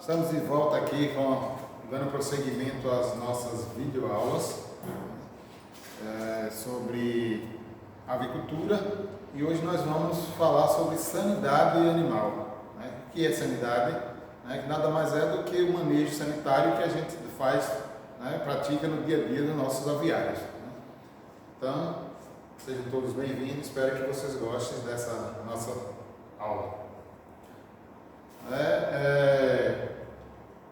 Estamos de volta aqui dando prosseguimento às nossas videoaulas sobre avicultura, e hoje nós vamos falar sobre sanidade animal. O que é sanidade? Que nada mais é do que o manejo sanitário que a gente faz, pratica no dia a dia dos nossos aviários. Então, sejam todos bem-vindos, espero que vocês gostem dessa nossa aula.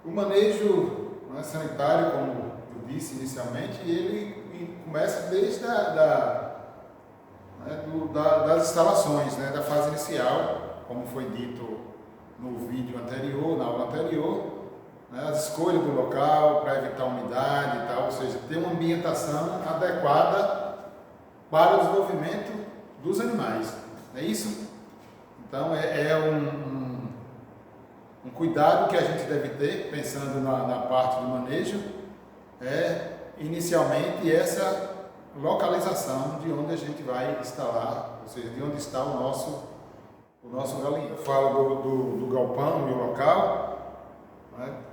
O manejo sanitário, como eu disse inicialmente, ele começa desde das instalações, da fase inicial, como foi dito no vídeo anterior, na aula anterior, as escolhas do local para evitar umidade e tal, ou seja, ter uma ambientação adequada para o desenvolvimento dos animais. É isso? Então, um cuidado que a gente deve ter, pensando na parte do manejo, inicialmente essa localização de onde a gente vai instalar, ou seja, de onde está o nosso galinheiro. Eu falo do galpão e o local,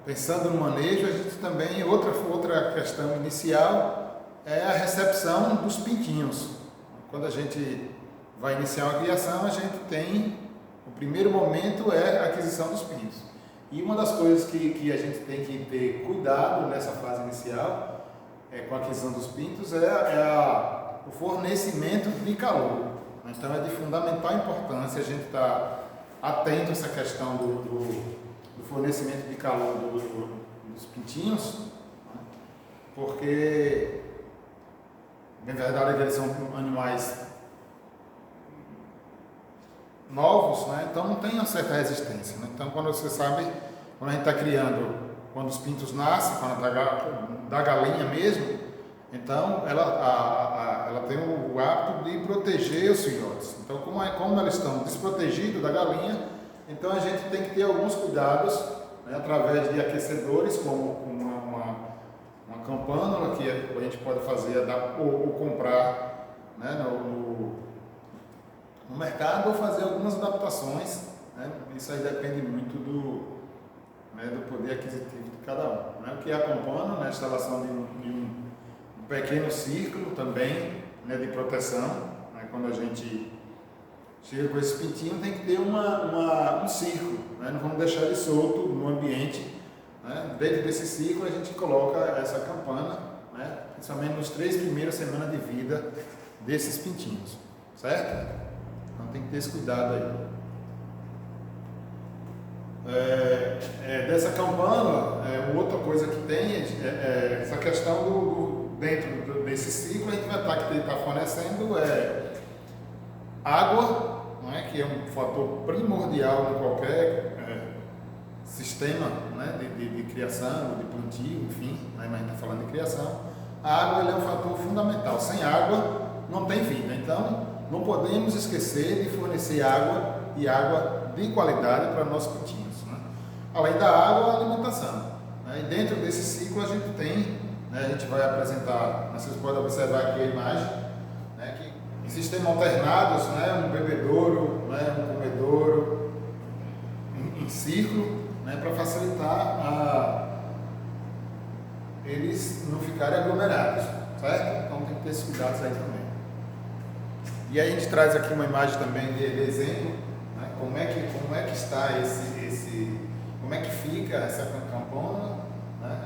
pensando no manejo, a gente também, outra questão inicial é a recepção dos pintinhos. Quando a gente vai iniciar uma criação, a gente tem, o primeiro momento é a aquisição dos pintos. E uma das coisas que a gente tem que ter cuidado nessa fase inicial, com a aquisição dos pintos, o fornecimento de calor. Então é de fundamental importância a gente estar atento a essa questão do fornecimento de calor dos pintinhos, porque, na verdade, eles são animais novos, então não tem uma certa resistência. Então, quando você sabe, quando a gente está criando, quando os pintos nascem, quando da galinha mesmo, então ela tem o hábito de proteger os filhotes. Então, como eles estão desprotegidos da galinha, então a gente tem que ter alguns cuidados, através de aquecedores, como uma campânula que a gente pode fazer ou comprar no mercado, ou fazer algumas adaptações. Isso aí depende muito do poder aquisitivo de cada um. O que é a campana, a instalação de um pequeno círculo também, de proteção. Quando a gente chega com esse pintinho, tem que ter um círculo, não vamos deixar ele solto no ambiente. Dentro desse círculo a gente coloca essa campana, principalmente nos 3 primeiras semanas de vida desses pintinhos, certo? Então tem que ter esse cuidado aí. Dessa campana, outra coisa que tem é essa questão dentro desse ciclo, a gente vai estar fornecendo água, que é um fator primordial em qualquer sistema de criação, de plantio, enfim, mas a gente está falando de criação. A água é um fator fundamental. Sem água não tem vida. Então, não podemos esquecer de fornecer água, e água de qualidade para nossos pintinhos. Além da água, a alimentação. E dentro desse ciclo a gente tem, a gente vai apresentar, vocês podem observar aqui a imagem, que em sistema alternados, um bebedouro, um comedouro, em círculo, para facilitar eles não ficarem aglomerados, certo? Então tem que ter esses cuidados aí também. E aí a gente traz aqui uma imagem também de exemplo, como é que está como é que fica essa campânula,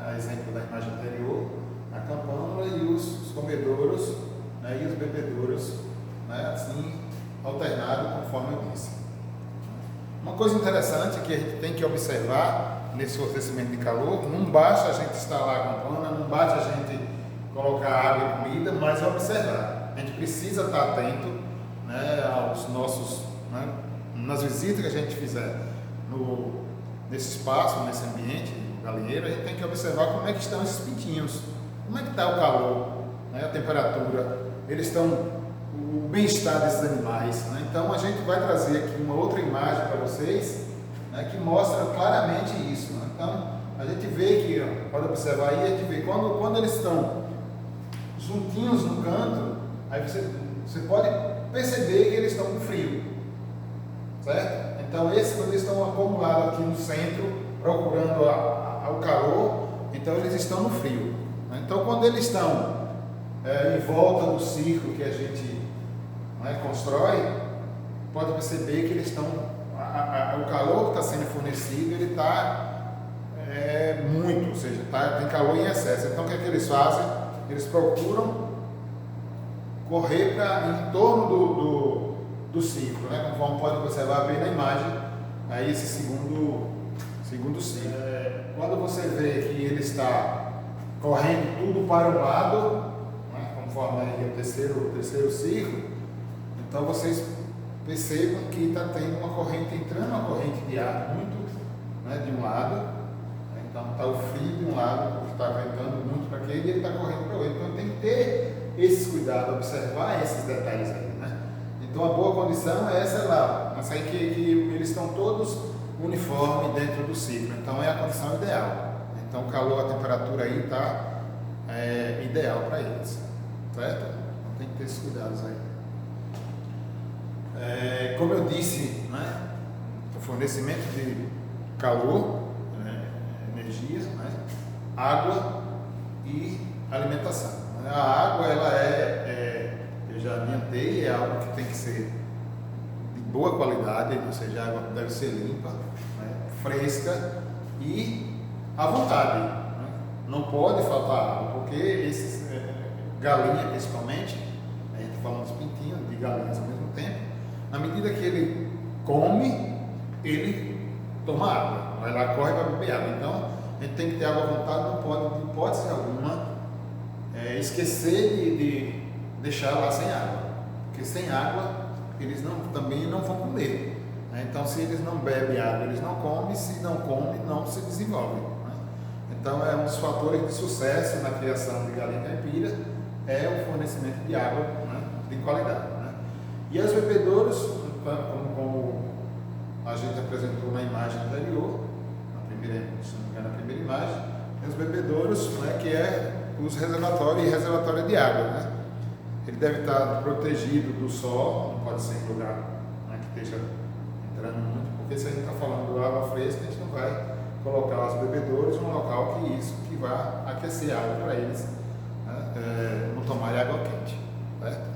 a exemplo da imagem anterior, a campânula e os comedouros, e os bebedouros, assim, alternado conforme eu disse. Uma coisa interessante que a gente tem que observar nesse fornecimento de calor, não basta a gente instalar a campana, não basta a gente colocar água e comida, mas observar. A gente precisa estar atento aos nossos, nas visitas que a gente fizer nesse espaço, nesse ambiente, no galinheiro, a gente tem que observar como é que estão esses pintinhos, como é que está o calor, a temperatura, o bem-estar desses animais. Então a gente vai trazer aqui uma outra imagem para vocês, que mostra claramente isso. Então a gente vê que, pode observar aí, a gente vê quando eles estão juntinhos no canto, aí você pode perceber que eles estão com frio, certo? Então quando eles estão acumulados aqui no centro, procurando o calor, então eles estão no frio. Né? Então quando eles estão em volta do círculo que a gente, né, constrói, pode perceber que eles estão, o calor que está sendo fornecido, ele está muito, ou seja, tem calor em excesso. Então o que é que eles fazem? Eles procuram correr em torno do ciclo, né? Conforme pode observar bem na imagem, aí esse segundo ciclo. Quando você vê que ele está correndo tudo para o lado, né? Conforme aí o terceiro ciclo, então vocês percebam que está tendo uma corrente entrando, uma corrente de ar muito, né, de um lado. Então está o frio de um lado, porque está ventando muito para aquele, e ele está correndo para o outro. Então tem que ter esses cuidados, observar esses detalhes aí, né? Então a boa condição é essa lá, essa aí que eles estão todos uniformes dentro do ciclo. Então é a condição ideal. Então o calor, a temperatura aí está ideal para eles, certo? Então tem que ter esses cuidados aí. Como eu disse, né, o fornecimento de calor, energias, né, água e alimentação. A água, ela eu já adiantei, é algo que tem que ser de boa qualidade, ou seja, a água deve ser limpa, né, fresca e à vontade. Né? Não pode faltar água, porque esses galinha principalmente, a gente está falando dos pintinhos, de galinhas ao mesmo tempo, na medida que ele come, ele toma água, vai lá, corre para beber água. Então, a gente tem que ter água à vontade, não pode, de hipótese alguma, esquecer de deixar lá sem água, porque sem água eles também não vão comer. Né? Então, se eles não bebem água, eles não comem, se não comem, não se desenvolvem. Né? Então, é um dos fatores de sucesso na criação de galinha caipira, é o fornecimento de água, né, de qualidade. Né? E os bebedouros, como a gente apresentou na imagem anterior, se não me engano, na primeira imagem, os bebedouros, né, que é os reservatórios e reservatório de água. Né? Ele deve estar protegido do sol, não pode ser em lugar, né, que esteja entrando muito, porque se a gente está falando de água fresca, a gente não vai colocar os bebedouros em um local que vai aquecer a água para eles, né, não tomarem água quente. Certo?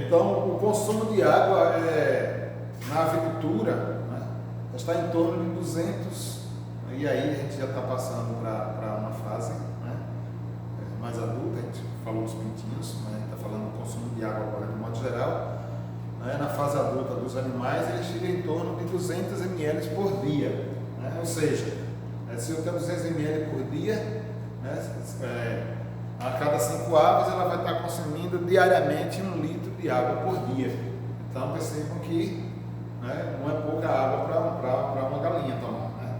Então, o consumo de água na avicultura, né, está em torno de 200, e aí a gente já está passando para uma fase, né, mais adulta. A gente falou dos pintinhos, né, a gente está falando do consumo de água agora de modo geral. Né, na fase adulta dos animais, ele chega em torno de 200 ml por dia. Né, ou seja, se eu tenho 200 ml por dia, né, a cada 5 aves ela vai estar consumindo diariamente 1 litro de água por dia. Então percebam que, né, não é pouca água para uma galinha tomar. Né?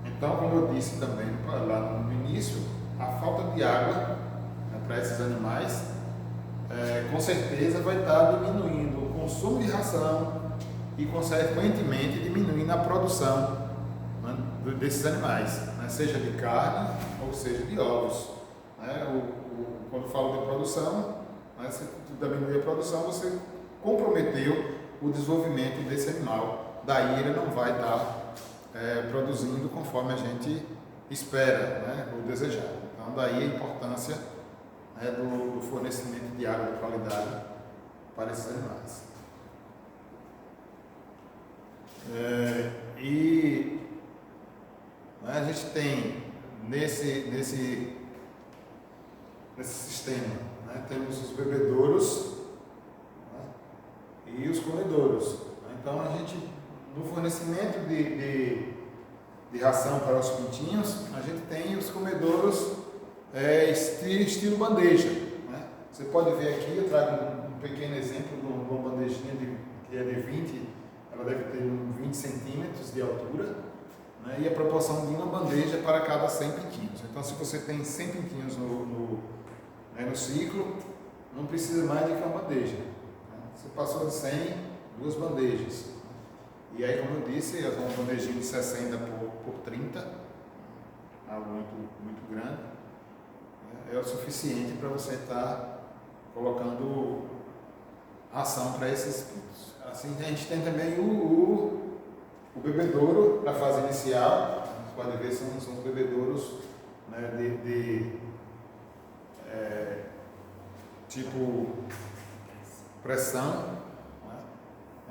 Então, como eu disse também lá no início, a falta de água, né, para esses animais, com certeza vai estar diminuindo o consumo de ração e, consequentemente, diminuindo a produção, né, desses animais, né, seja de carne ou seja de ovos. Né? Quando falo de produção, né, se diminuir a produção, você comprometeu o desenvolvimento desse animal. Daí ele não vai estar produzindo conforme a gente espera, né, o desejado. Então, daí a importância, né, do fornecimento de água de qualidade para esses animais. Né, a gente tem nesse sistema, né, temos os bebedouros, né, e os comedouros. Né? Então, a gente, no fornecimento de ração para os pintinhos, a gente tem os comedouros estilo bandeja. Né? Você pode ver aqui, eu trago um pequeno exemplo de uma bandejinha que é de 20, ela deve ter 20 centímetros de altura, né? E a proporção de uma bandeja para cada 100 pintinhos. Então, se você tem 100 pintinhos no ciclo, não precisa mais de que uma bandeja. Né? Você passou de 100, 2 bandejas. E aí, como eu disse, uma bandejinha de 60 por 30, algo muito grande, é o suficiente para você estar colocando ração para esses pintos. Assim, a gente tem também o O bebedouro, para a fase inicial, você pode ver, são os bebedouros, né, tipo pressão, né?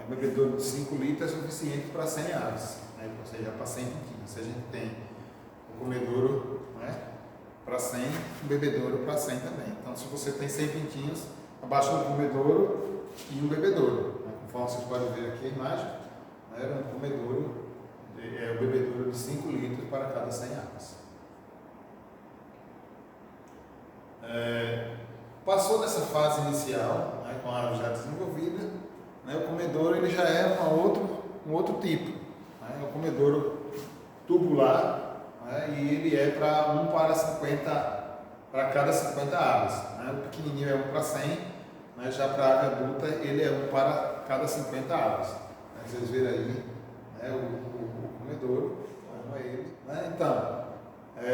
O bebedouro de 5 litros é suficiente para 100 aves, né? Ou seja, para 100 pintinhos. Se a gente tem o comedouro, né, para 100, um bebedouro para 100 também. Então, se você tem 100 pintinhos, abaixo do comedouro e um bebedouro, né? Conforme vocês podem ver aqui a imagem, né, um comedouro, o bebedouro de 5 litros para cada 100 aves. Passou dessa fase inicial, né, com a árvore já desenvolvida, né, o comedouro ele já é um outro tipo. Né, é o comedouro tubular, né, e ele é para cada 50 aves. Né, o pequenininho é 1 para 100, né, já para a ave adulta ele é 1 para cada 50 aves. Né, vocês viram aí, né, o comedouro, como é ele. Né, então,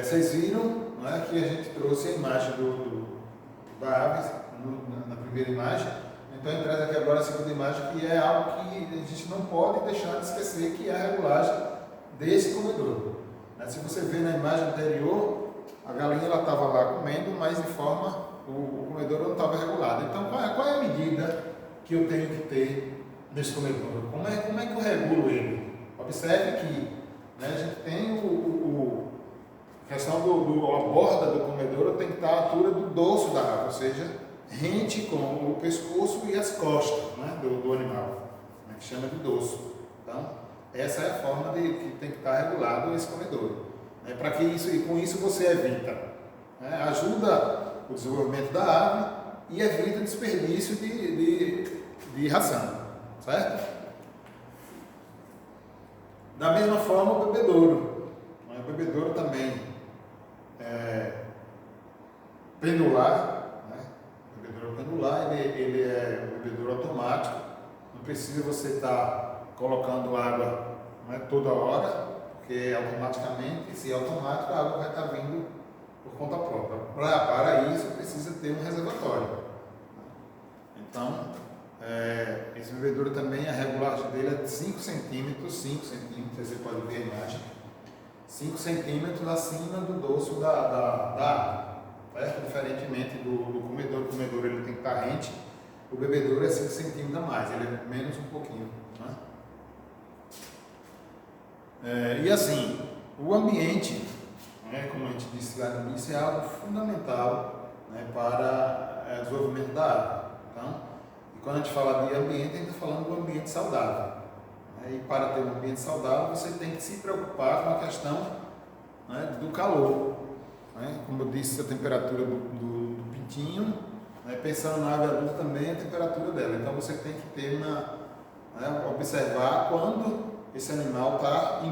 vocês viram, né, que a gente trouxe a imagem da ave na primeira imagem. Então, a gente traz aqui agora a segunda imagem, que é algo que a gente não pode deixar de esquecer, que é a regulagem desse comedouro. Se você ver na imagem anterior, a galinha estava lá comendo, mas o comedouro não estava regulado. Então, qual é a medida que eu tenho que ter nesse comedouro? Como é que eu regulo ele? Observe que, né, a gente tem a questão a borda do comedouro tem que estar à altura do dorso da ave, ou seja, rente com o pescoço e as costas, né, do animal, né, que chama de dorso. Então, essa é a forma que tem que estar regulado esse comedouro. Né, para que com isso você evita, né, ajuda o desenvolvimento da ave e evita desperdício de ração, certo? Da mesma forma o bebedouro. O bebedouro também pendular, né? O bebedouro pendular, ele é um bebedouro automático, não precisa você estar colocando água, né, toda hora, porque automaticamente, se é automático, a água vai estar vindo por conta própria. Para isso precisa ter um reservatório. Então, esse bebedouro também, a regulagem dele é de 5 centímetros, você pode ver a imagem, 5 centímetros acima do dorso da árvore, certo? Diferentemente do comedouro. O comedouro ele tem que estar rente, o bebedouro é 5 centímetros a mais, ele é menos um pouquinho. Né? E assim, o ambiente, né, como a gente disse lá no início, é algo fundamental, né, para o desenvolvimento da árvore. Então, e quando a gente fala de ambiente, a gente está falando do ambiente saudável. E para ter um ambiente saudável, você tem que se preocupar com a questão, né, do calor. Né? Como eu disse, a temperatura do pintinho, né, pensando na ave adulta também, a temperatura dela. Então você tem que ter observar quando esse animal está em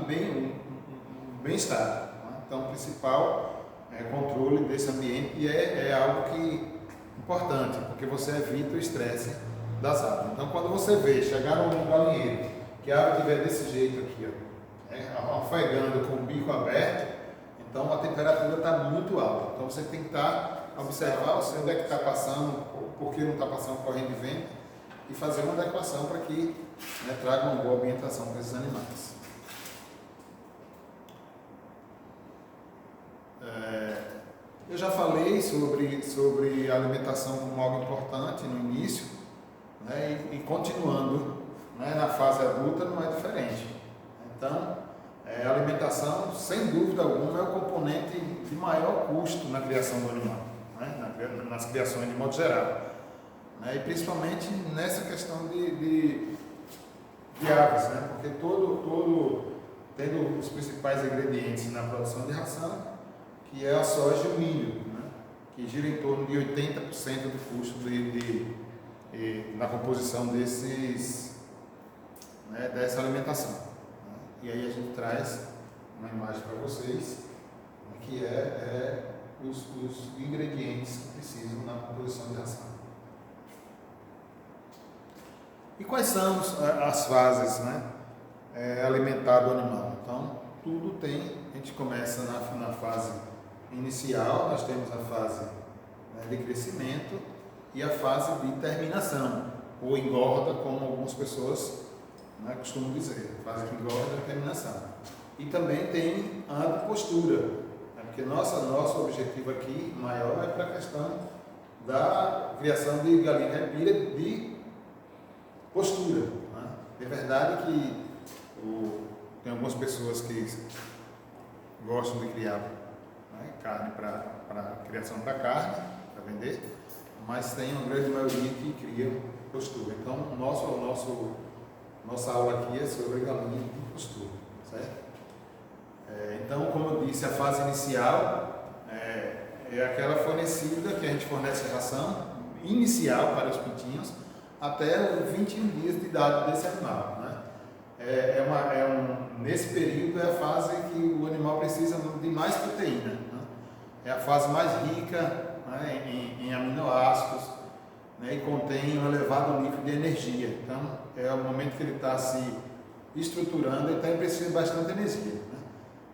bem-estar. Né? Então o principal controle desse ambiente e é algo importante, porque você evita o estresse das aves. Então quando você vê chegar no galinheiro, que a ave estiver desse jeito aqui, ó, ofegando com o bico aberto, então a temperatura está muito alta. Então você tem que observar onde é que está passando, por que não está passando corrente de vento, e fazer uma adequação para que, né, traga uma boa ambientação para esses animais. Eu já falei sobre a alimentação como algo importante no início, né, e continuando, né, na fase adulta não é diferente. Então, a alimentação, sem dúvida alguma, é o componente de maior custo na criação do animal, né, nas criações de modo geral. Né, e principalmente nessa questão de aves, né, porque tendo os principais ingredientes na produção de ração, que é a soja e o milho, né, que gira em torno de 80% do custo na composição dessa alimentação. Né? E aí a gente traz uma imagem para vocês, né, que os ingredientes que precisam na composição de ração. E quais são as fases, né, alimentar do animal? Então, tudo a gente começa na fase inicial, nós temos a fase, né, de crescimento e a fase de terminação, ou engorda, como algumas pessoas, né? Costumo dizer, fase que engorda é a terminação. E também tem a postura, né? Porque nosso objetivo aqui maior é para a questão da criação de galinha caipira de postura. Né? É verdade que tem algumas pessoas que gostam de criar, né, carne para criação para carne, para vender, mas tem uma grande maioria que cria postura. Então, nossa aula aqui é sobre galinha de postura, certo? Então, como eu disse, a fase inicial é aquela fornecida que a gente fornece a ração inicial para os pintinhos até os 21 dias de idade desse animal, né? Nesse período é a fase que o animal precisa de mais proteína, né? É a fase mais rica, né, em aminoácidos, né, e contém um elevado nível de energia. Então, é o momento que ele está se estruturando e está precisando de bastante energia, né?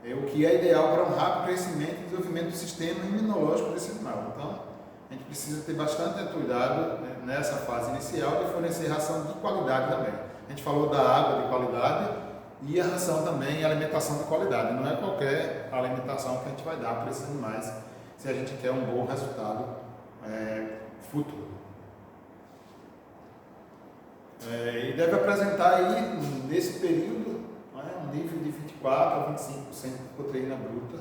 É o que é ideal para um rápido crescimento e desenvolvimento do sistema imunológico desse animal. Então, a gente precisa ter bastante cuidado, né, nessa fase inicial de fornecer ração de qualidade também. A gente falou da água de qualidade e a ração também, a alimentação de qualidade. Não é qualquer alimentação que a gente vai dar para esses animais se a gente quer um bom resultado futuro. E deve apresentar aí, nesse período, né, um nível de 24 a 25% de proteína bruta,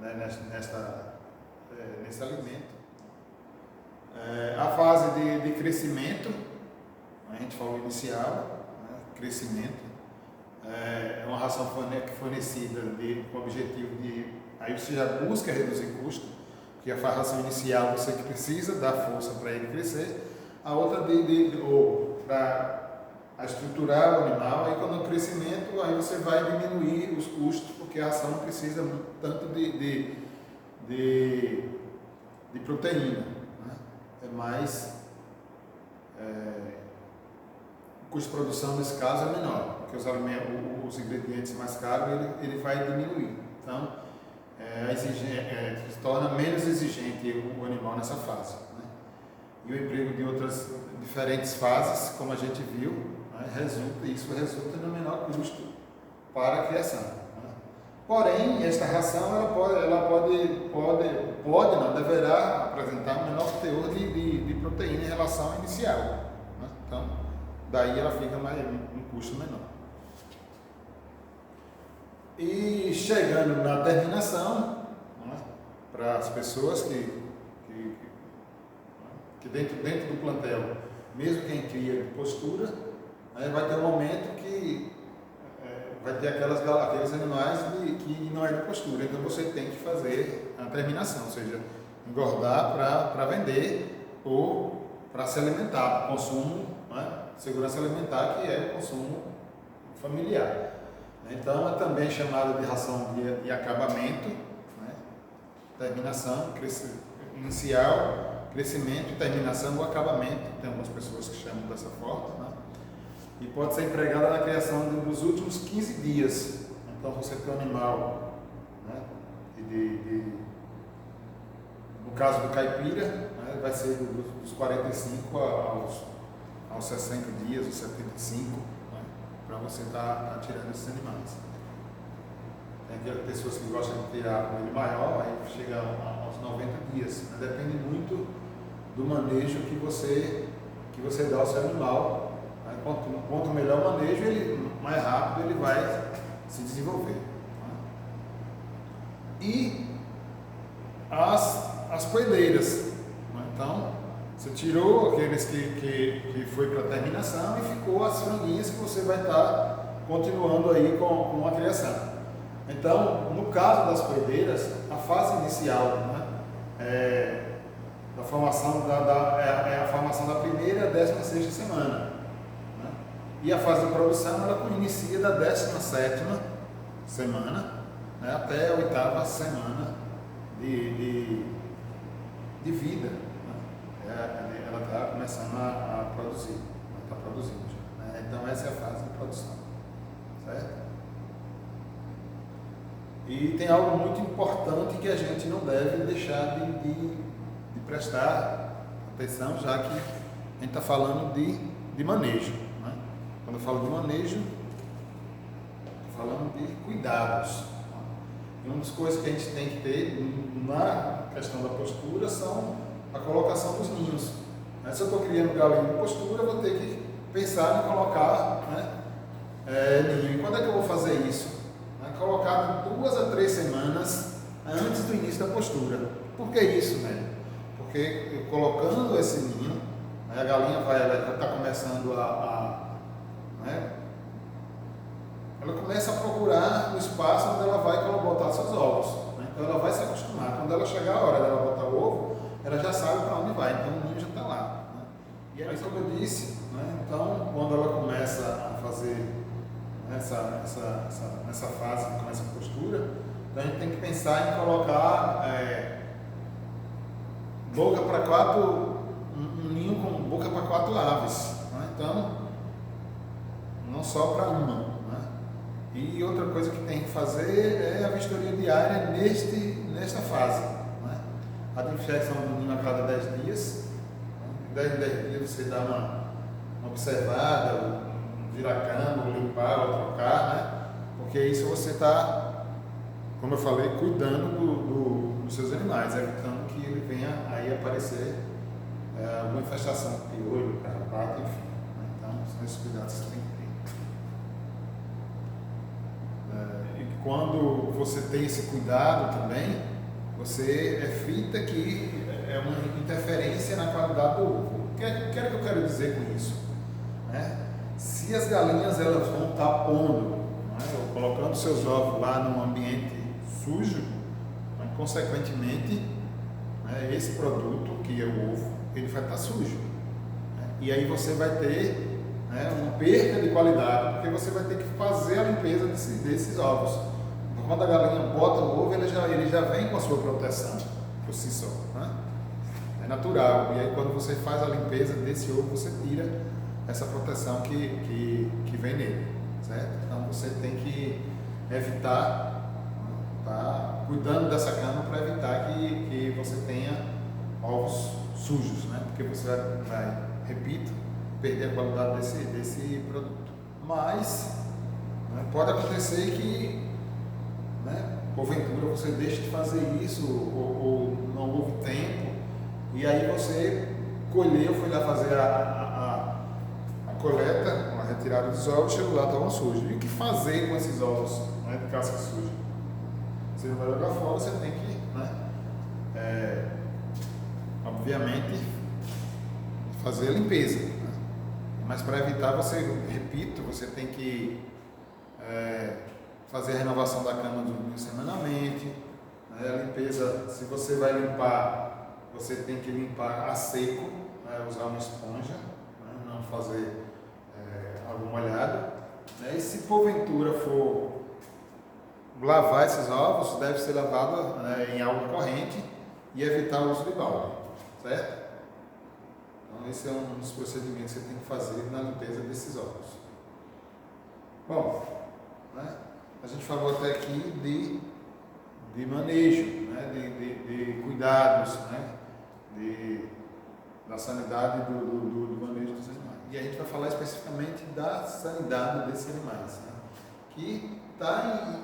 né, nesse alimento. A fase de crescimento, a gente falou inicial, né, crescimento, é uma ração fornecida com o objetivo de, aí você já busca reduzir custo, porque a ração inicial você que precisa dar força para ele crescer, a outra para estruturar o animal, aí quando o crescimento, aí você vai diminuir os custos, porque a ração precisa tanto de proteína, né? É mais o custo de produção nesse caso é menor, porque os ingredientes mais caros ele vai diminuir. Então, se torna menos exigente o animal nessa fase, né? E o emprego de outras diferentes fases, como a gente viu, né, isso resulta no menor custo para a criação, né? Porém, esta ração não deverá apresentar um menor teor de proteína em relação à inicial, né? Então, daí ela fica um custo menor. E chegando na terminação, né, para as pessoas que dentro do plantel, mesmo quem cria postura, né, vai ter um momento que vai ter aqueles animais que não é de postura, então você tem que fazer a terminação, ou seja, engordar para vender ou para se alimentar, consumo, né, segurança alimentar, que é o consumo familiar. Então, é também chamada de ração de acabamento, né? Terminação, inicial, crescimento e terminação ou acabamento. Tem algumas pessoas que chamam dessa forma, né? E pode ser empregada na criação dos últimos 15 dias. Então, você tem um animal, né, no caso do caipira, né, vai ser dos 45 aos 60 dias, os 75, para você estar tirando esses animais. Tem aquelas pessoas que gostam de tirar um ele maior, aí chega aos 90 dias. Mas depende muito do manejo que você dá ao seu animal. Aí, quanto melhor o manejo, mais rápido ele vai se desenvolver. E as coelheiras. Então, você tirou aqueles que foi para a terminação e ficou as franguinhas que você vai estar continuando aí com a criação. Então, no caso das coelheiras, a fase inicial, né, da formação é a formação da primeira e 16ª semana, né? E a fase de produção ela inicia da 17ª semana, né, até a 8ª semana de vida. Ela está começando a produzir, ela está produzindo, né? Então essa é a fase de produção, certo? E tem algo muito importante que a gente não deve deixar de prestar atenção, já que a gente está falando de manejo, né? Quando falo de manejo, estou falando de cuidados. E uma das coisas que a gente tem que ter na questão da postura são a colocação dos ninhos. Se eu estou criando galinha de postura, eu vou ter que pensar em colocar, ninho. E quando é que eu vou fazer isso? Colocar 2 a 3 semanas antes do início da postura. Por que isso, né? Porque colocando esse ninho, a galinha vai estar começando ela começa a procurar o espaço onde ela vai botar seus ovos. Então ela vai se acostumar. Quando ela chegar a hora dela botar o ovo, ela já sabe para onde vai. Então o ninho já está lá. E aí, como eu disse, então quando ela começa a fazer nessa fase que começa a postura, então a gente tem que pensar em colocar boca para 4, um ninho com boca para 4 aves. Então, não só para uma. E outra coisa que tem que fazer é a vistoria diária nesta fase. A desinfecção do ninho a cada 10 dias. Em 10 dias você dá uma observada, virar cama, limpar ou trocar, porque isso você está, como eu falei, cuidando dos seus animais, evitando que ele venha aí aparecer alguma infestação de piolho, carrapato, enfim. Então, são esses cuidados que você tem que ter. E quando você tem esse cuidado também, você evita que é uma interferência na qualidade do ovo. O que é que eu quero dizer com isso? Se as galinhas elas vão estar pondo, ou colocando seus ovos lá num ambiente sujo, consequentemente, esse produto, que é o ovo, ele vai estar sujo. E aí você vai ter uma perda de qualidade, porque você vai ter que fazer a limpeza desses ovos. Então, quando a galinha bota o ovo, ele já vem com a sua proteção por si só. É natural. E aí quando você faz a limpeza desse ovo, você tira essa proteção que vem nele, certo? Então você tem que evitar, tá cuidando dessa cama para evitar que você tenha ovos sujos, porque você vai, repito, perder a qualidade desse produto. Mas pode acontecer que, porventura, você deixe de fazer isso ou não houve tempo, e aí você colheu, foi lá fazer a coleta, a retirada dos ovos, chegou lá, estavam sujos. E o que fazer com esses ovos de casca suja? Você não vai jogar fora, você tem que, obviamente, fazer a limpeza. Mas para evitar, você tem que fazer a renovação da cama do ninho semanalmente. A limpeza, se você vai limpar, você tem que limpar a seco, usar uma esponja, não fazer algum molhado. E se porventura for lavar esses ovos, deve ser lavado em água corrente e evitar o uso de balde, certo? Então esse é um dos procedimentos que você tem que fazer na limpeza desses ovos. Bom, a gente falou até aqui de manejo, de cuidados, da sanidade do manejo dos animais. E a gente vai falar especificamente da sanidade desses animais, que está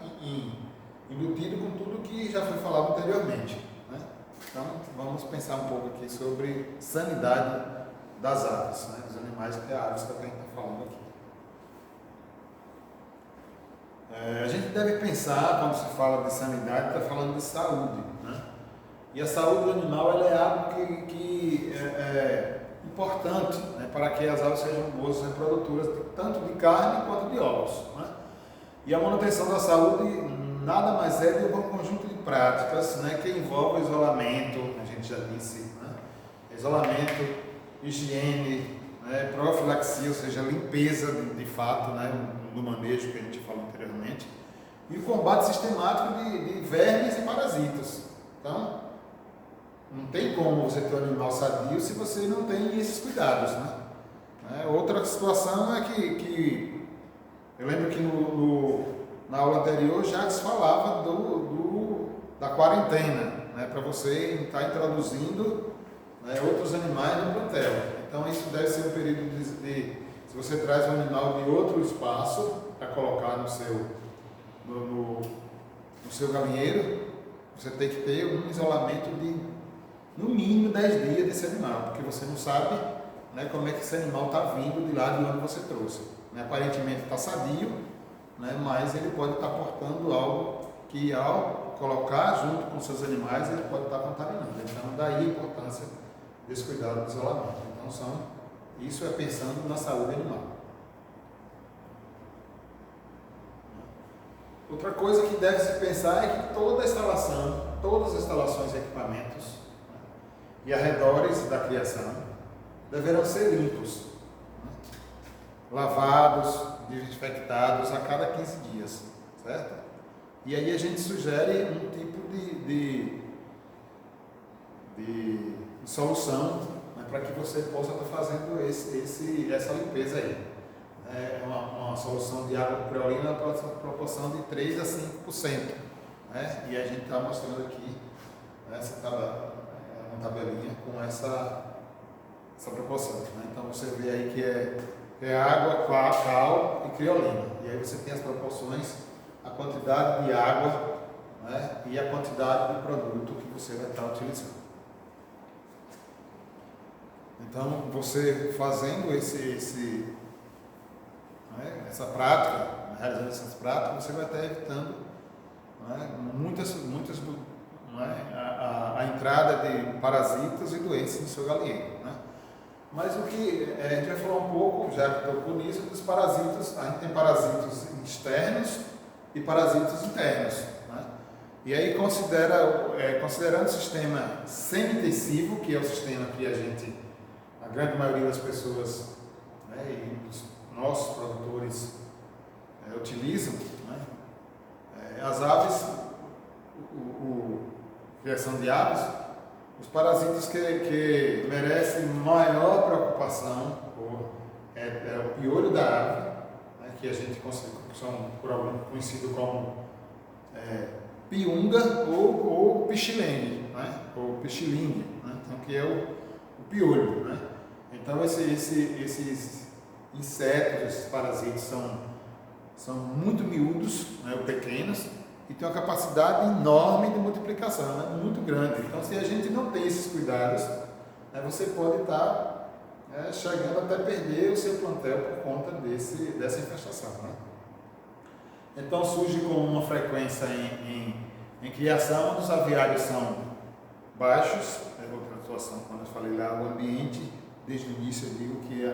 embutido com tudo que já foi falado anteriormente. Então, vamos pensar um pouco aqui sobre sanidade das aves, dos animais, que é a aves que a gente está falando aqui. A gente deve pensar, quando se fala de sanidade, está falando de saúde. E a saúde do animal ela é algo que é importante para que as aves sejam boas reprodutoras, tanto de carne quanto de ovos. E a manutenção da saúde nada mais é do que um conjunto de práticas que envolve isolamento, a gente já disse, isolamento, higiene, profilaxia, ou seja, limpeza de fato, do manejo que a gente falou anteriormente, e o combate sistemático de vermes e parasitas. Então, não tem como você ter um animal sadio se você não tem esses cuidados. Outra situação é que eu lembro que na aula anterior já se falava da quarentena, para você estar introduzindo outros animais no plantel. Então isso deve ser um período de Se você traz um animal de outro espaço para colocar no seu galinheiro, você tem que ter um isolamento de no mínimo 10 dias desse animal, porque você não sabe, né, como é que esse animal está vindo de lá de onde você trouxe. Né? Aparentemente está sadio, né, mas ele pode estar portando algo que, ao colocar junto com seus animais, ele pode estar contaminando. Então, daí a importância desse cuidado do isolamento. Então, isso é pensando na saúde animal. Outra coisa que deve se pensar é que todas as instalações e equipamentos, né, e arredores da criação deverão ser limpos, né, lavados, desinfectados a cada 15 dias, certo? E aí a gente sugere um tipo de solução, né, para que você possa estar fazendo essa limpeza aí. É uma solução de água creolina na proporção de 3 a 5%. Né? E a gente está mostrando aqui, né, uma tabelinha com essa proporção. Né? Então você vê aí que é água, cal e criolina. E aí você tem as proporções, a quantidade de água, né, e a quantidade de produto que você vai estar utilizando. Então você fazendo essa prática, realizando essas práticas, você vai estar evitando, né, a entrada de parasitas e doenças no seu galinheiro. Né? Mas o que a gente vai falar um pouco, já que tocou nisso, dos parasitas. A gente tem parasitas externos e parasitas internos. Né? E aí, considerando o sistema semi-intensivo, que é o sistema que a grande maioria das pessoas, né, e os nossos produtores utilizam, né? As aves, criação de aves, os parasitas que merecem maior preocupação é o piolho da ave, né, que a gente conhecido como piunga ou pichilingue, né, ou pichilingue, né, então, que é o piolho. Né? Então esses insetos, esses parasitas são muito miúdos, né, ou pequenos, e tem uma capacidade enorme de multiplicação, né, muito grande. Então, se a gente não tem esses cuidados, né, você pode estar chegando até perder o seu plantel por conta dessa infestação. Né? Então, surge com uma frequência em criação, onde os aviários são baixos. Outra situação, quando eu falei lá, o ambiente, desde o início eu digo que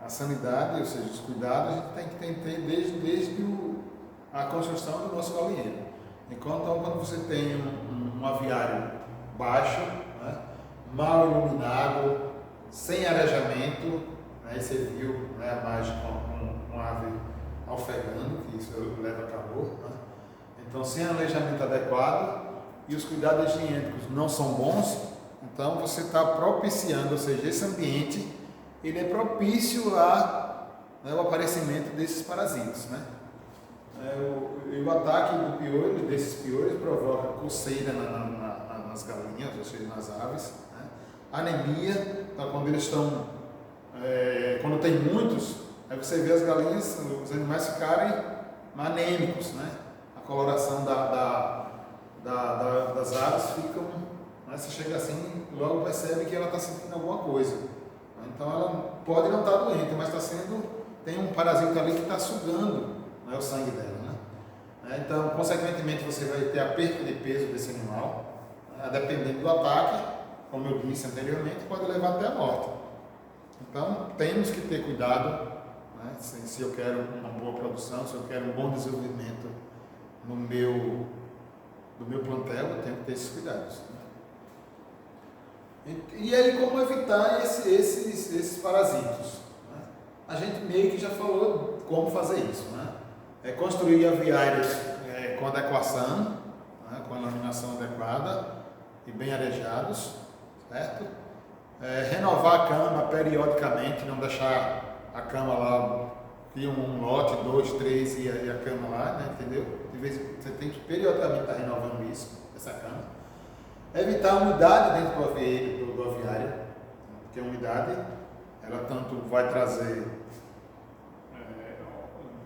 a sanidade, ou seja, os cuidados, a gente tem que ter desde a construção do nosso galinheiro. Então, quando você tem um aviário baixo, né, mal iluminado, sem arejamento, né, você viu, né, a imagem com uma ave ofegando, que isso leva a calor, né? Então, sem arejamento adequado e os cuidados higiênicos não são bons, então você está propiciando, ou seja, esse ambiente ele é propício ao aparecimento desses parasitas. Né? O ataque desses piolhos provoca coceira nas galinhas, ou seja, nas aves, né? Anemia, então quando eles estão, quando tem muitos, aí você vê as galinhas, os animais ficarem anêmicos, né? A coloração das aves ficam, né? Você chega assim, logo percebe que ela está sentindo alguma coisa. Então ela pode não estar doente, mas tem um parasita ali que está sugando, né, o sangue dela. Né? Então, consequentemente, você vai ter a perda de peso desse animal, né, dependendo do ataque, como eu disse anteriormente, pode levar até a morte. Então, temos que ter cuidado, né, se eu quero uma boa produção, se eu quero um bom desenvolvimento do meu plantel, eu tenho que ter esses cuidados. E aí, como evitar esses parasitos? Né? A gente meio que já falou como fazer isso. Né? Construir aviários com adequação, né? Com iluminação adequada e bem arejados, certo? Renovar a cama periodicamente, não deixar a cama lá, cria um lote, 2, 3 e a cama lá, né? Entendeu? De vez você tem que periodicamente estar renovando essa cama. Evitar a umidade dentro do aviário, porque a umidade, ela tanto vai trazer,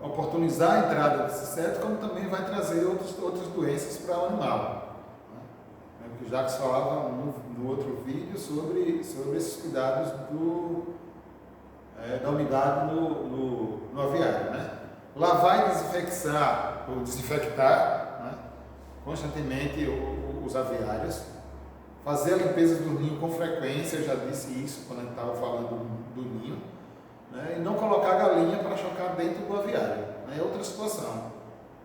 oportunizar a entrada desse inseto, como também vai trazer outras doenças para o animal. O Jacques falava no outro vídeo sobre esses cuidados da umidade no aviário, né? Lavar e desinfectar, né, constantemente os aviários, fazer a limpeza do ninho com frequência, eu já disse isso quando a gente estava falando do ninho, né, e não colocar a galinha para chocar dentro do aviário, né, é outra situação.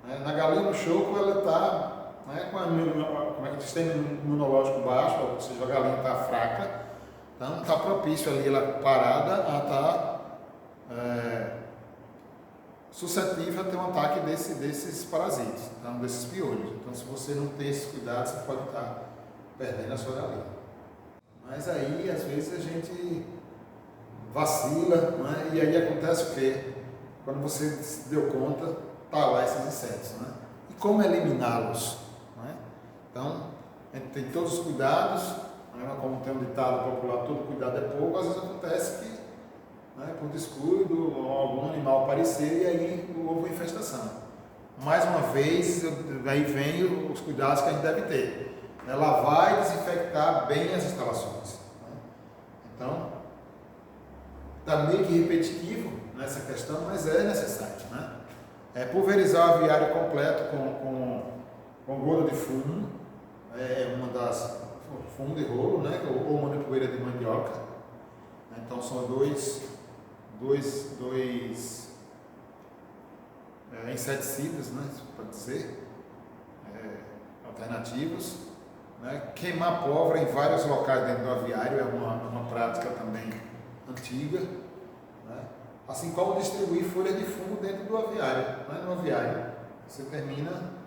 Né? Na galinha no choco ela está, né, com o sistema imunológico baixo, ou seja, a galinha está fraca, então está propício ali ela parada a estar suscetível a ter um ataque desses parasitas, então, desses piolhos. Então, se você não tem esses cuidados, você pode estar perdendo a sua galinha. Mas aí, às vezes, a gente vacila, né? E aí acontece o quê? Quando você se deu conta, tá lá esses insetos, né? E como eliminá-los? Né? Então, a gente tem todos os cuidados, né? Como tem um ditado popular, todo cuidado é pouco, às vezes acontece que, né, por descuido, algum animal aparecer e aí houve uma infestação. Mais uma vez, aí vem os cuidados que a gente deve ter. Né? Lavar e desinfectar bem as instalações. Né? Então, está meio que repetitivo nessa questão, mas é necessário. Né? Pulverizar o aviário completo com gota de fumo, uma das fumo de rolo, né? Ou manipoeira de mandioca. Então, são dois inseticidas, né, pode dizer, alternativos. Né? Queimar pólvora em vários locais dentro do aviário é uma prática também antiga. Né? Assim como distribuir folhas de fumo dentro do aviário. Né? No aviário você termina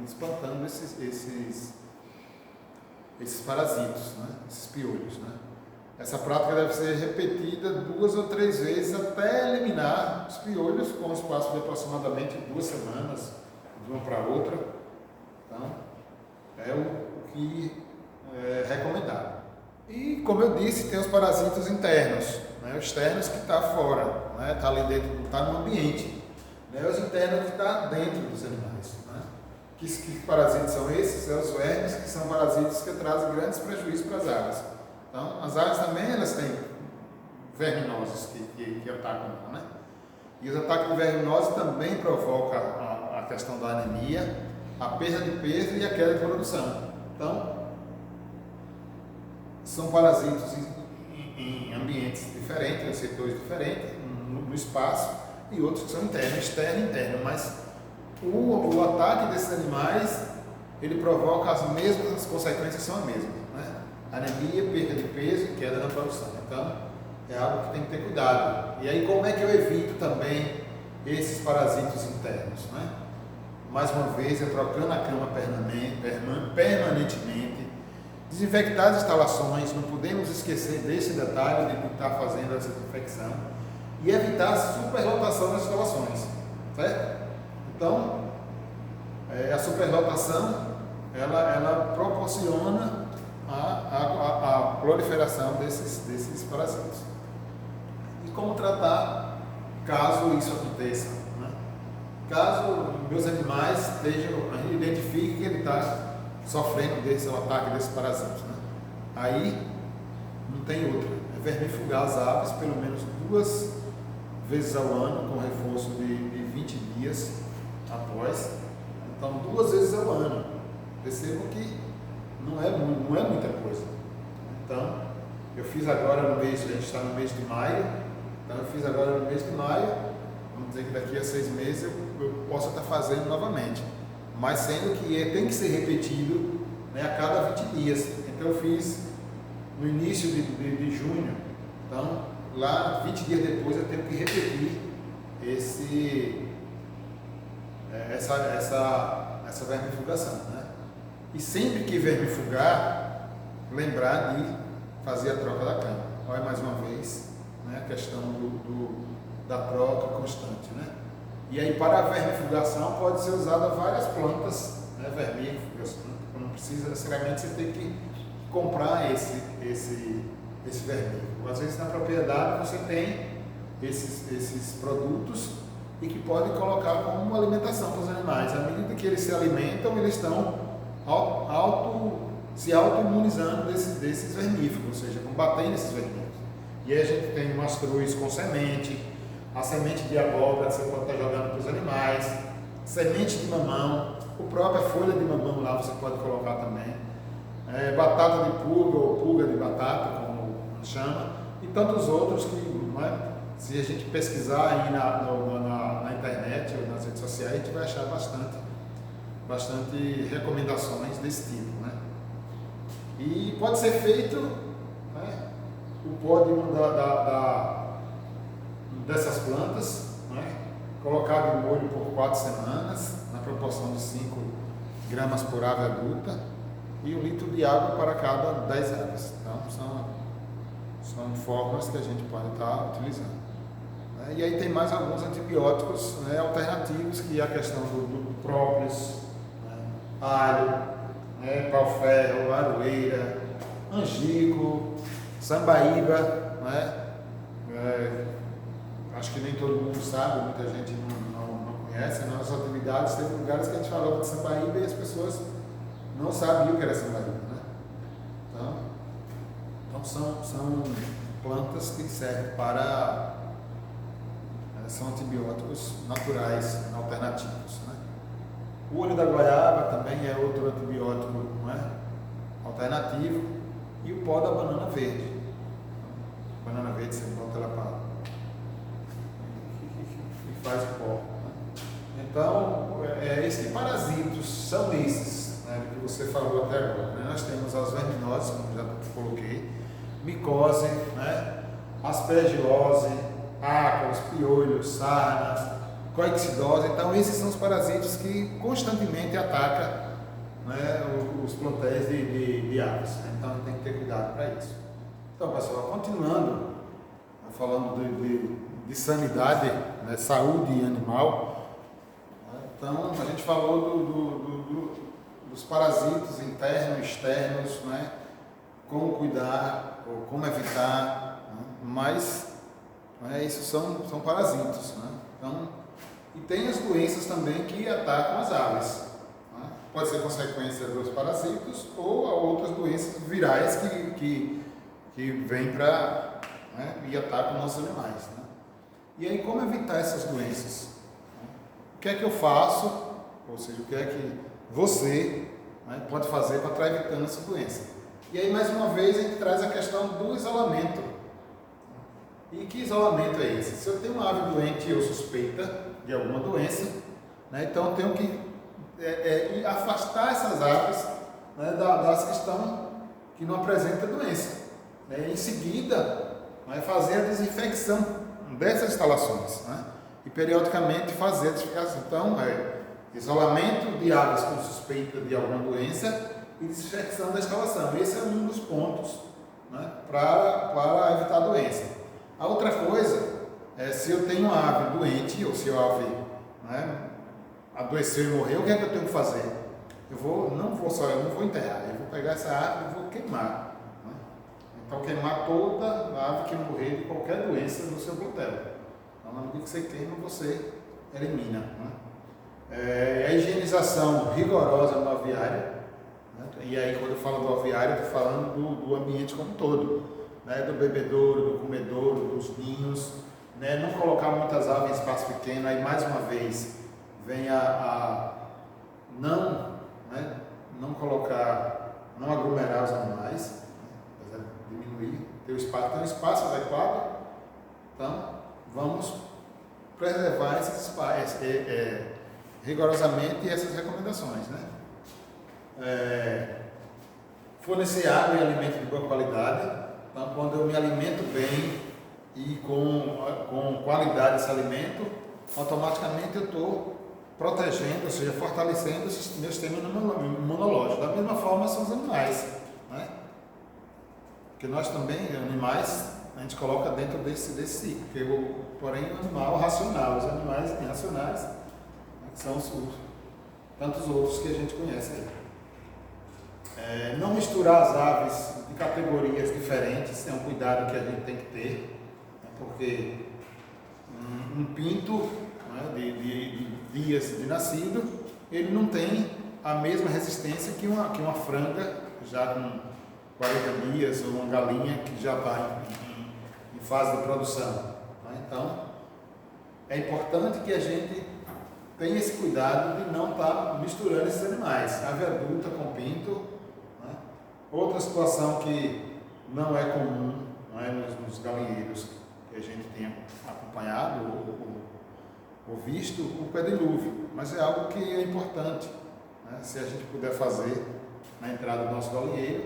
espantando esses parasitos, né? Esses piolhos. Né? Essa prática deve ser repetida 2 ou 3 vezes até eliminar os piolhos, com um espaço de aproximadamente 2 semanas, de uma para outra. Então, é o que é recomendado. E, como eu disse, tem os parasitas internos, né? Os externos que estão fora, né? Está ali dentro, está no ambiente. Né? Os internos que estão dentro dos animais. Né? Que parasitas são esses? São os vermes, que são parasitas que trazem grandes prejuízos para as aves. Então, as aves também elas têm verminosos que atacam, né? E os ataques de verminose também provocam a questão da anemia, a perda de peso e a queda de produção. Então, são parasitas em ambientes diferentes, em setores diferentes, no espaço, e outros que são internos, externo e interno. Mas o ataque desses animais, ele provoca as consequências são as mesmas. Né? Anemia, perda de peso e queda na produção. Então, é algo que tem que ter cuidado. E aí, como é que eu evito também esses parasitos internos? Né? Mais uma vez, é trocando a cama permanentemente, desinfectar as instalações, não podemos esquecer desse detalhe de estar fazendo essa desinfecção, e evitar a superlotação das instalações. Certo? Então, a superlotação, ela proporciona a proliferação desses parasitas. E como tratar caso isso aconteça? Né? Caso meus animais identifiquem que ele está sofrendo desse ataque desses parasitas. Né? Aí não tem outra. É vermifugar as aves pelo menos 2 vezes ao ano, com reforço de 20 dias após. Então, 2 vezes ao ano. Percebam que não é muita coisa. Então, eu fiz agora a gente está no mês de maio, então eu fiz agora no mês de maio, vamos dizer que daqui a 6 meses eu possa estar fazendo novamente, mas sendo que tem que ser repetido, né, a cada 20 dias. Então eu fiz no início de junho, então lá 20 dias depois eu tenho que repetir essa vermifugação, né? E sempre que vermifugar, lembrar de fazer a troca da cama. Olha mais uma vez, né, a questão da troca constante, né? E aí para a vermifugação pode ser usada várias plantas, né, vermífugas, Não precisa necessariamente você ter que comprar esse vermífugo. Às vezes na propriedade você tem esses produtos e que podem colocar como alimentação para os animais. À medida que eles se alimentam, eles estão se auto-imunizando desses vermífugos, ou seja, combatendo esses vermífugos. E aí a gente tem o mastruz com semente, a semente de abóbora você pode estar jogando para os animais, semente de mamão, a própria folha de mamão lá você pode colocar também, batata de pulga ou pulga de batata, como chama, e tantos outros que, se a gente pesquisar aí na internet ou nas redes sociais, a gente vai achar bastante recomendações desse tipo, né? E pode ser feito, né, o pó dessas plantas, né, colocado em molho por 4 semanas, na proporção de 5 gramas por ave adulta, e 1 litro de água para cada 10 aves. Então, são formas que a gente pode estar utilizando. E aí tem mais alguns antibióticos, né, alternativos, que é a questão do própolis, né, alho, pau-ferro, aroeira, angico, sambaíba, né? Acho que nem todo mundo sabe, muita gente não conhece. Nas nossas atividades tem lugares que a gente falava de sambaíba e as pessoas não sabiam o que era sambaíba, né? Então são plantas que servem são antibióticos naturais, alternativos, né? O olho da goiaba também é outro antibiótico, não é? Alternativo, e o pó da banana verde. Banana verde você bota ela para e faz o pó, né? Então, esses parasitos são esses, né, que você falou até agora, né? Nós temos as verminoses, como já coloquei, micose, né? Aspergilose, ácaros, piolhos, sarna, coexidose. Então esses são os parasitos que constantemente atacam, né, os plantéis de aves. Então tem que ter cuidado para isso. Então, pessoal, continuando, falando de sanidade, né, saúde animal, né, então a gente falou dos parasitos internos e externos, né, como cuidar, ou como evitar, né, mas isso são parasitos, né? Então, e tem as doenças também que atacam as aves, né? Pode ser consequência dos parasitos ou outras doenças virais que vêm para, né, e atacam nossos animais, né? E aí, como evitar essas doenças? O que é que eu faço? Ou seja, o que é que você, né, pode fazer para estar evitando essa doença? E aí, mais uma vez, a gente traz a questão do isolamento. E que isolamento é esse? Se eu tenho uma ave doente e eu suspeita de alguma doença, né, então eu tenho que afastar essas aves, né, das que não apresentam doença. Né, em seguida, fazer a desinfecção dessas instalações, né, e periodicamente fazer a desinfecção. Então, isolamento de aves com suspeita de alguma doença e desinfecção da instalação. Esse é um dos pontos, né, para evitar a doença. A outra coisa é, se eu tenho uma ave doente, ou se a ave, né, adoeceu e morreu, o que é que eu tenho que fazer? Eu não vou enterrar, eu vou pegar essa ave e vou queimar. Né? Então, queimar toda a ave que morrer de qualquer doença no seu plantel. Então, na medida que você queima, você elimina. Né? A higienização rigorosa no aviário, né? E aí, quando eu falo do aviário, eu estou falando do ambiente como um todo. Né, do bebedouro, do comedouro, dos ninhos, né, não colocar muitas aves em espaço pequeno. Aí mais uma vez vem não aglomerar os animais, né, diminuir, ter um espaço adequado. Então vamos preservar esses espaços, rigorosamente essas recomendações, né? Fornecer água e alimento de boa qualidade. Então, quando eu me alimento bem e com qualidade esse alimento, automaticamente eu estou protegendo, ou seja, fortalecendo o meu sistema imunológico. Da mesma forma são os animais, né? Porque nós também, animais, a gente coloca dentro desse ciclo, porém o animal racional, os animais irracionais, né, que são tantos outros que a gente conhece aí. Não misturar as aves de categorias diferentes é um cuidado que a gente tem que ter, né? Porque um pinto, né, de dias de nascido, ele não tem a mesma resistência que uma franga já com 40 dias ou uma galinha que já está em fase de produção, né? Então, é importante que a gente tenha esse cuidado de não estar misturando esses animais, ave adulta com pinto, né? Outra situação que não é comum, não é, nos galinheiros que a gente tem acompanhado ou visto, o pedilúvio, mas é algo que é importante, né? Se a gente puder fazer na entrada do nosso galinheiro,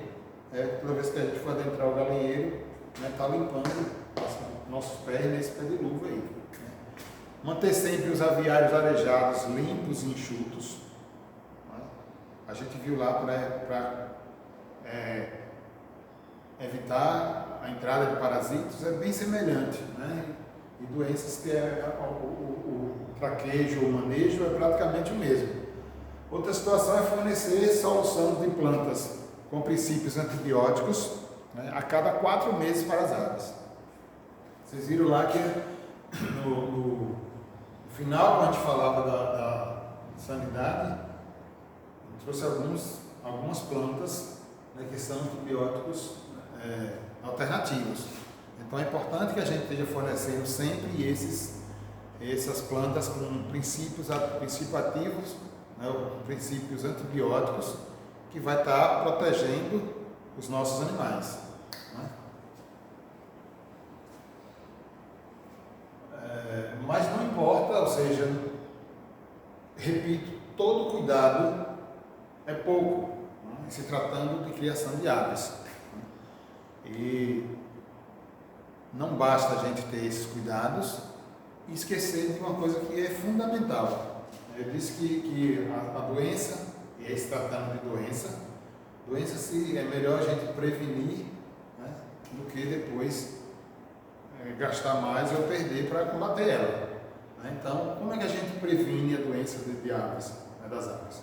toda vez que a gente for adentrar o galinheiro, né, tá limpando nossos pés nesse pedilúvio aí, né? Manter sempre os aviários arejados limpos e enxutos, né? A gente viu lá para evitar a entrada de parasitos, é bem semelhante, né? E doenças que o traquejo ou o manejo é praticamente o mesmo. Outra situação é fornecer solução de plantas com princípios antibióticos, né, a cada 4 meses para as aves. Vocês viram lá que no final, quando a gente falava da sanidade, eu trouxe algumas plantas, né, que são antibióticos alternativos. Então é importante que a gente esteja fornecendo sempre essas plantas com princípios ativos, né, princípios antibióticos, que vai estar protegendo os nossos animais, né? Mas não importa, ou seja, repito, todo cuidado é pouco, né, se tratando de criação de aves. E não basta a gente ter esses cuidados e esquecer de uma coisa que é fundamental. Eu disse que a doença, e aí se tratando de doença se é melhor a gente prevenir, né, do que depois gastar mais ou perder para combater ela, né? Então, como é que a gente previne a doença de aves, né, das aves?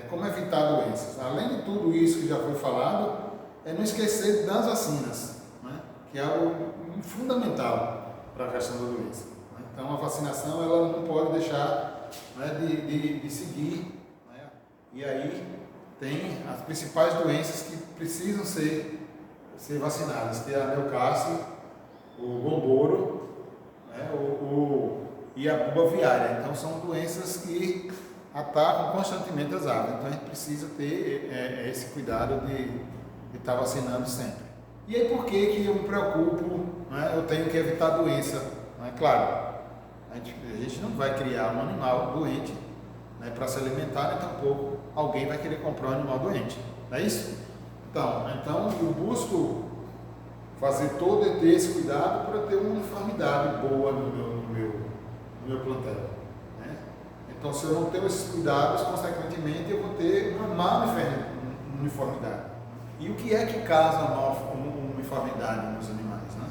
Como evitar doenças? Além de tudo isso que já foi falado, é não esquecer das vacinas, né, que é algo fundamental para a questão da doença, né? Então, a vacinação ela não pode deixar, né, de seguir, né? E aí tem as principais doenças que precisam ser vacinadas, que é a neocácio, o gomboro, né, e a buba aviária. Então são doenças que atacam constantemente as aves. Então a gente precisa ter esse cuidado de estar vacinando sempre. E aí por que eu me preocupo, né, eu tenho que evitar a doença? Né? Claro, a gente não vai criar um animal doente, né, para se alimentar, nem tampouco alguém vai querer comprar um animal doente. Não é isso? Então eu busco fazer ter esse cuidado para ter uma uniformidade boa no meu plantel, né? Então, se eu não tenho esses cuidados, consequentemente, eu vou ter uma má uniformidade. E o que é que causa a má uniformidade nos animais, né?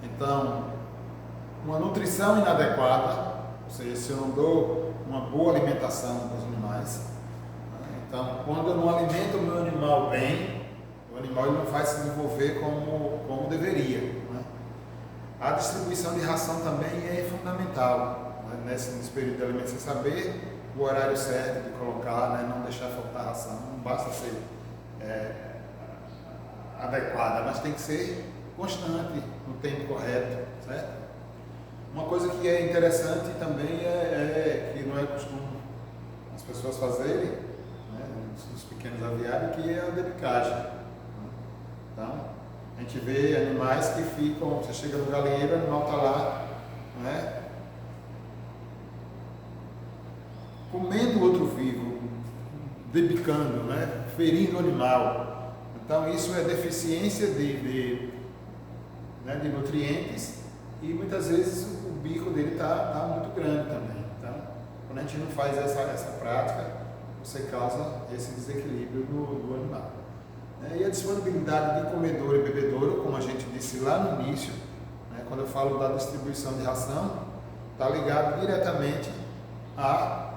Então, uma nutrição inadequada, ou seja, se eu não dou uma boa alimentação para os animais, né? Então, quando eu não alimento o meu animal bem, o animal ele não vai se desenvolver como deveria, né? A distribuição de ração também é fundamental, né? Nesse período de alimentação, saber o horário certo de colocar, né? Não deixar faltar ração, não basta ser adequada, mas tem que ser constante, no tempo correto, certo? Uma coisa que é interessante também que não é costume as pessoas fazerem, né, nos pequenos aviários, que é a debicagem. Então, a gente vê animais que ficam, você chega no galinheiro, o animal está lá, né, comendo outro vivo, debicando, né, ferindo o animal. Então, isso é deficiência de nutrientes e muitas vezes o bico dele está muito grande também. Então, quando a gente não faz essa prática, você causa esse desequilíbrio do animal. E a disponibilidade de comedouro e bebedouro, como a gente disse lá no início, né, quando eu falo da distribuição de ração, está ligado diretamente à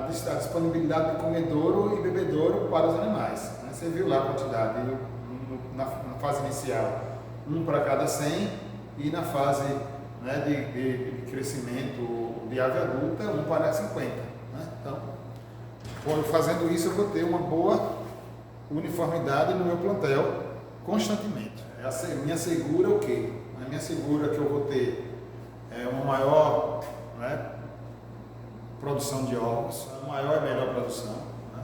disponibilidade de comedouro e bebedouro para os animais, né? Você viu lá a quantidade, na fase inicial, 1 para cada 100, e na fase, né, de crescimento de ave adulta, 1 para 50. Né? Então, fazendo isso, eu vou ter uma boa uniformidade no meu plantel constantemente. Me assegura o quê? Me assegura que eu vou ter uma maior, né, produção de ovos, a maior e melhor produção. Né?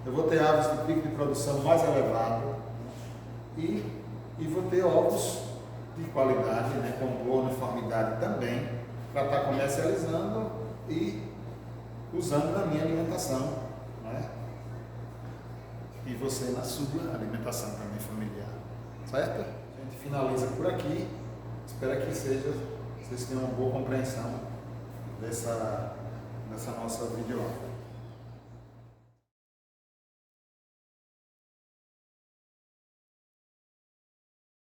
Eu vou ter aves de pico de produção mais elevado, né? e vou ter ovos de qualidade, né, com boa uniformidade também, para estar comercializando e usando na minha alimentação, né? E você na sua alimentação também familiar, certo? A gente finaliza por aqui. Espero que vocês tenham uma boa compreensão dessa nossa videoaula.